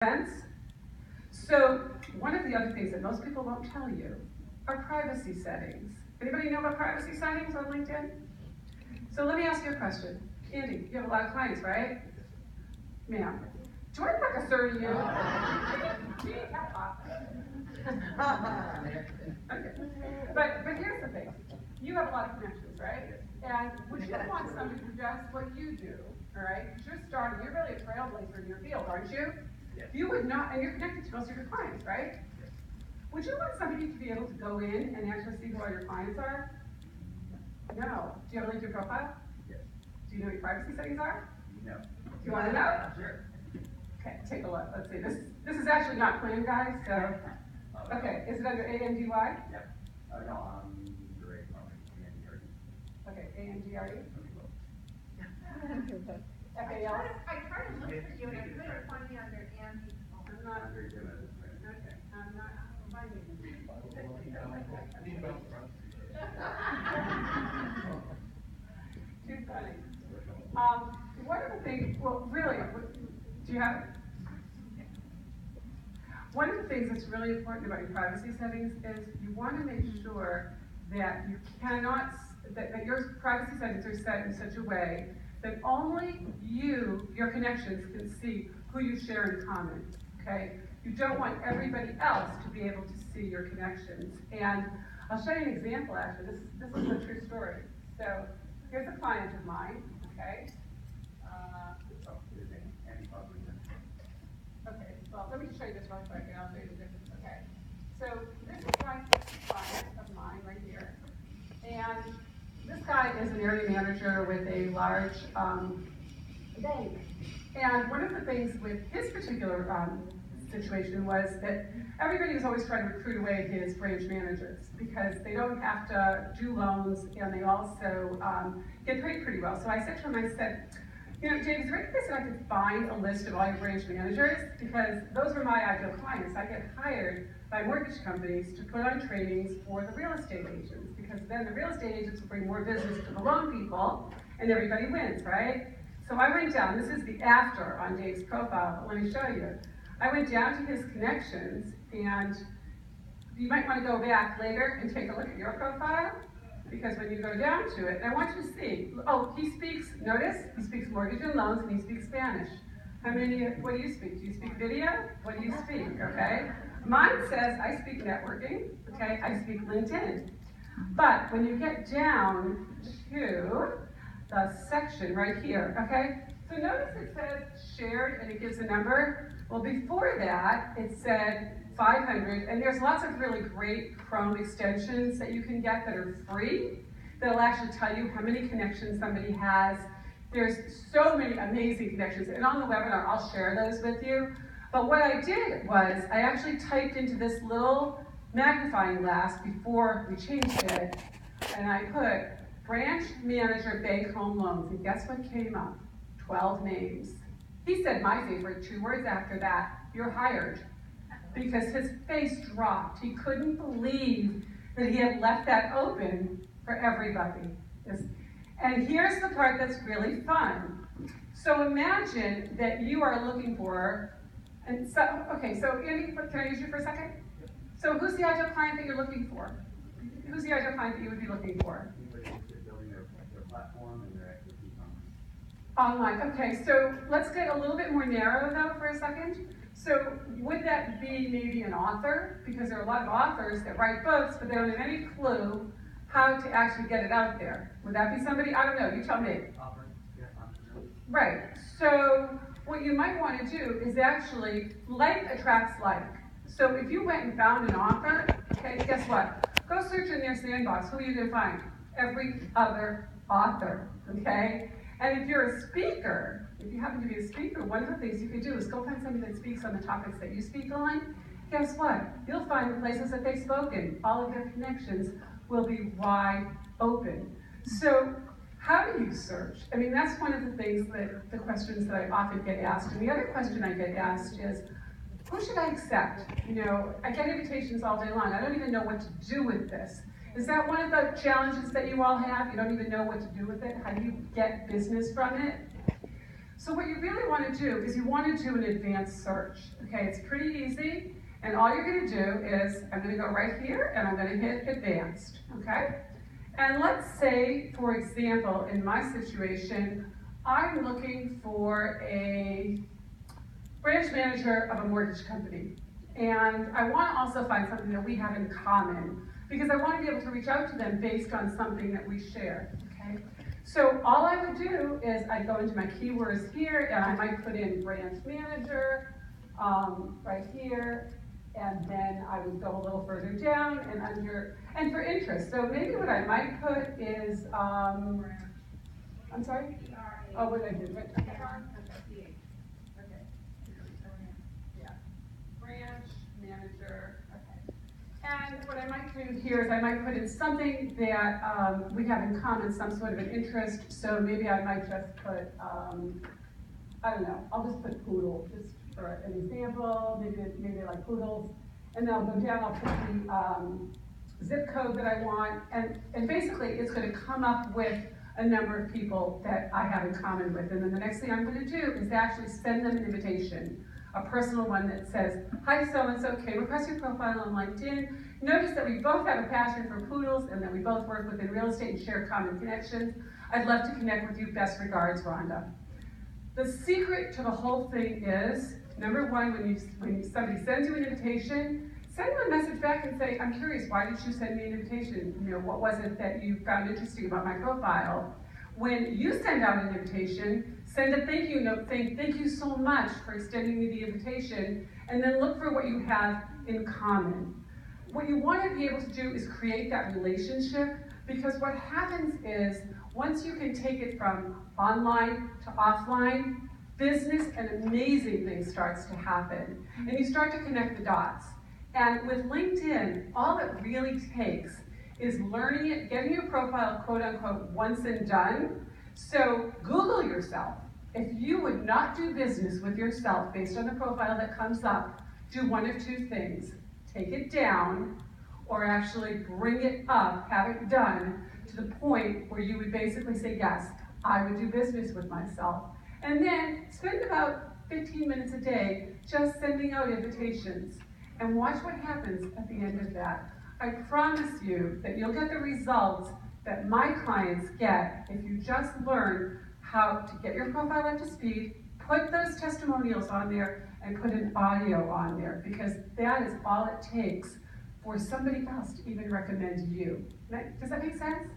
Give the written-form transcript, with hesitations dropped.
Sense? So one of the other things that most people won't tell you are privacy settings. Anybody know about privacy settings on LinkedIn? So let me ask you a question. Andy, you have a lot of clients, right? Ma'am, do I look like a 30 year? Okay. But here's the thing. You have a lot of connections, right? And would you want somebody who does what you do, all right? Because you're starting, you're really a trailblazer in your field, aren't you? Yes. You would not, and you're connected to most of your clients, right? Yes. Would you want somebody to be able to go in and actually see who all your clients are? No. Do you have a LinkedIn profile? Yes. Do you know what your privacy settings are? No. Do you want to know? Sure. Okay, take a look. Let's see. This is actually not planned, guys, so. Okay, is it under ANDY? Yep. No, I'm great. Okay, ANDRE? FAL? I tried to look for you and I couldn't find you under Andy. I'm not. Very good at this. Okay, I'm not finding Too funny. One of the things, well, really, do you have it? One of the things that's really important about your privacy settings is you want to make sure that you cannot, that your privacy settings are set in such a way that only you, your connections, can see who you share in common, okay? You don't want everybody else to be able to see your connections. And I'll show you an example, actually. This is a true story. So here's a client of mine, okay? Okay, well, let me just show you this real quick and I'll show you the difference, okay? So this is my client of mine right here. And this guy is an area manager with a large bank. And one of the things with his particular situation was that everybody was always trying to recruit away his branch managers because they don't have to do loans and they also get paid pretty well. So I said to him, I said, you know, James, is there any place that I could find a list of all your branch managers? Because those were my ideal clients. I get hired by mortgage companies to put on trainings for the real estate agents, because then the real estate agents will bring more business to the loan people, and everybody wins, right? So I went down, this is the after on Dave's profile, but let me show you. I went down to his connections, and you might want to go back later and take a look at your profile, because when you go down to it, and I want you to see, oh, he speaks, notice, he speaks mortgage and loans, and he speaks Spanish. How many, what do you speak? Do you speak video? What do you speak, okay? Mine says I speak networking, okay? I speak LinkedIn. But when you get down to the section right here, okay? So notice it says shared and it gives a number. Well, before that, it said 500, and there's lots of really great Chrome extensions that you can get that are free that'll actually tell you how many connections somebody has. There's so many amazing connections, and on the webinar, I'll share those with you. But what I did was I actually typed into this little magnifying glass before we changed it, and I put branch manager bank home loans, and guess what came up? 12 names. He said my favorite 2 words after that, you're hired, because his face dropped. He couldn't believe that he had left that open for everybody. And here's the part that's really fun. So imagine that you are looking for, and so, okay, so Andy, can I use you for a second? So who's the ideal client that you're looking for? Who's the ideal client that you would be looking for? Anybody interested in building their platform and their expertise Online, okay, so let's get a little bit more narrow though for a second. So would that be maybe an author? Because there are a lot of authors that write books, but they don't have any clue how to actually get it out there. Would that be somebody? I don't know, you tell me. Right, so what you might want to do is actually like attracts like. So if you went and found an author, okay, guess what? Go search in their sandbox. Who are you going to find? Every other author, okay? And if you're a speaker, if you happen to be a speaker, one of the things you could do is go find somebody that speaks on the topics that you speak on. Guess what? You'll find the places that they've spoken. All of their connections will be wide open. So how do you search? I mean, that's one of the things that, the questions that I often get asked. And the other question I get asked is, who should I accept? You know, I get invitations all day long. I don't even know what to do with this. Is that one of the challenges that you all have? You don't even know what to do with it? How do you get business from it? So what you really want to do is you want to do an advanced search. Okay, it's pretty easy, and all you're going to do is, I'm going to go right here, and I'm going to hit advanced, okay? And let's say, for example, in my situation, I'm looking for a branch manager of a mortgage company. And I want to also find something that we have in common, because I want to be able to reach out to them based on something that we share, okay? So all I would do is I'd go into my keywords here, and I might put in branch manager right here, and then I would go a little further down and under, and for interest. So maybe what I might put is, I'm sorry? Oh, what did I do? Okay. Yeah. Branch manager, okay. And what I might do here is I might put in something that we have in common, some sort of an interest. So maybe I might just put, I don't know, I'll just put poodle, just for an example. Maybe I like poodles. And then I'll go down, I'll put the zip code that I want. And basically, it's going to come up with a number of people that I have in common with. And then the next thing I'm going to do is actually send them an invitation, a personal one that says, hi so-and-so, came across your profile on LinkedIn. Notice that we both have a passion for poodles and that we both work within real estate and share common connections. I'd love to connect with you. Best regards, Rhonda. The secret to the whole thing is, number one, when somebody sends you an invitation, send them a message back and say, I'm curious, why did you send me an invitation? You know, what was it that you found interesting about my profile? When you send out an invitation, send a thank you note saying, thank you so much for extending me the invitation, and then look for what you have in common. What you want to be able to do is create that relationship, because what happens is, once you can take it from online to offline, business and amazing things starts to happen. And you start to connect the dots. And with LinkedIn, all it really takes is learning it, getting your profile, quote unquote, once and done. So Google yourself. If you would not do business with yourself based on the profile that comes up, do one of two things. Take it down, or actually bring it up, have it done, to the point where you would basically say, yes, I would do business with myself. And then spend about 15 minutes a day just sending out invitations. And watch what happens at the end of that. I promise you that you'll get the results that my clients get if you just learn how to get your profile up to speed, put those testimonials on there, and put an audio on there, because that is all it takes for somebody else to even recommend you. Does that make sense?